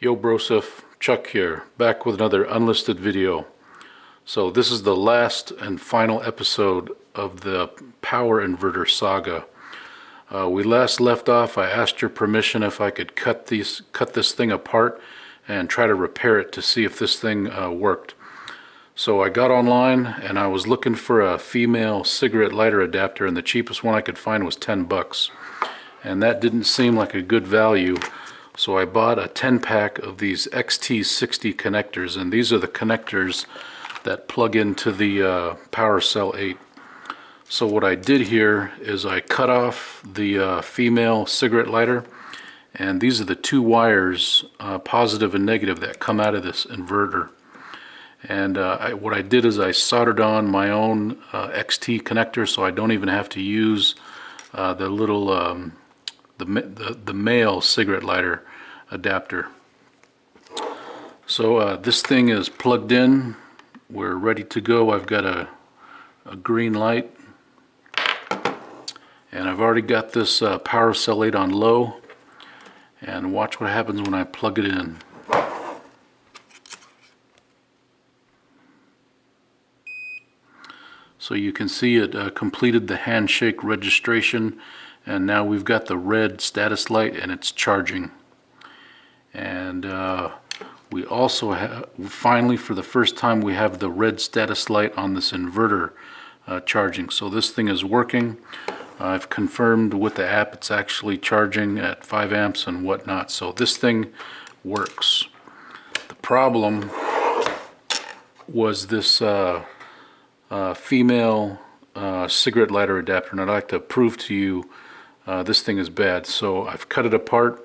Yo Broseph, Chuck here, back with another unlisted video. So this is the last and final episode of the power inverter saga. We last left off, I asked your permission if I could cut this thing apart and try to repair it to see if this thing worked. So I got online and I was looking for a female cigarette lighter adapter, and the cheapest one I could find was 10 bucks. And that didn't seem like a good value. So I bought a 10-pack of these XT60 connectors, and these are the connectors that plug into the Power Cell 8. So what I did here is I cut off the female cigarette lighter, and these are the two wires, positive and negative, that come out of this inverter. And what I did is I soldered on my own XT connector, so I don't even have to use the little the male cigarette lighter adapter. So this thing is plugged in. We're ready to go. I've got a green light, and I've already got this Power Cell 8 on low, and watch what happens when I plug it in. So you can see it completed the handshake registration, and now we've got the red status light and it's charging. And we also have, finally for the first time, we have the red status light on this inverter charging. So this thing is working. I've confirmed with the app it's actually charging at 5 amps and whatnot. So this thing works. The problem was this female cigarette lighter adapter, and I'd like to prove to you this thing is bad. So I've cut it apart,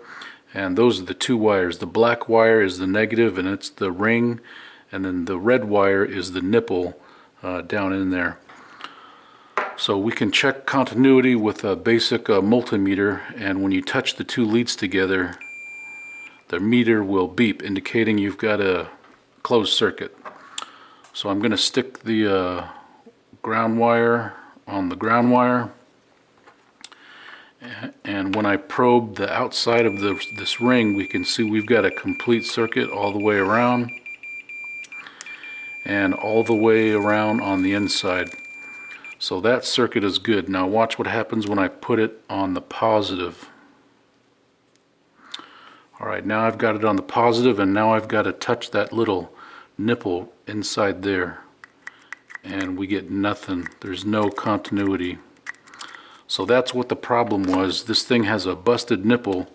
and those are the two wires. The black wire is the negative, and it's the ring, and then the red wire is the nipple down in there. So we can check continuity with a basic multimeter, and when you touch the two leads together, the meter will beep, indicating you've got a closed circuit. So I'm going to stick the ground wire on the ground wire, and when I probe the outside of this ring, we can see we've got a complete circuit all the way around and all the way around on the inside. So that circuit is good. Now watch what happens when I put it on the positive. Alright, now I've got it on the positive, and now I've got to touch that little nipple inside there, and we get nothing. There's no continuity. So that's what the problem was. This thing has a busted nipple,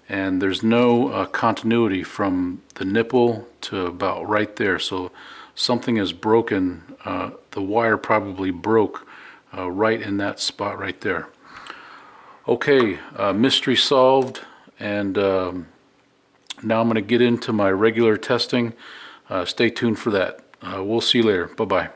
and there's no continuity from the nipple to about right there. So something is broken. The wire probably broke right in that spot right there. Okay, mystery solved, and now I'm going to get into my regular testing. Stay tuned for that. We'll see you later. Bye-bye.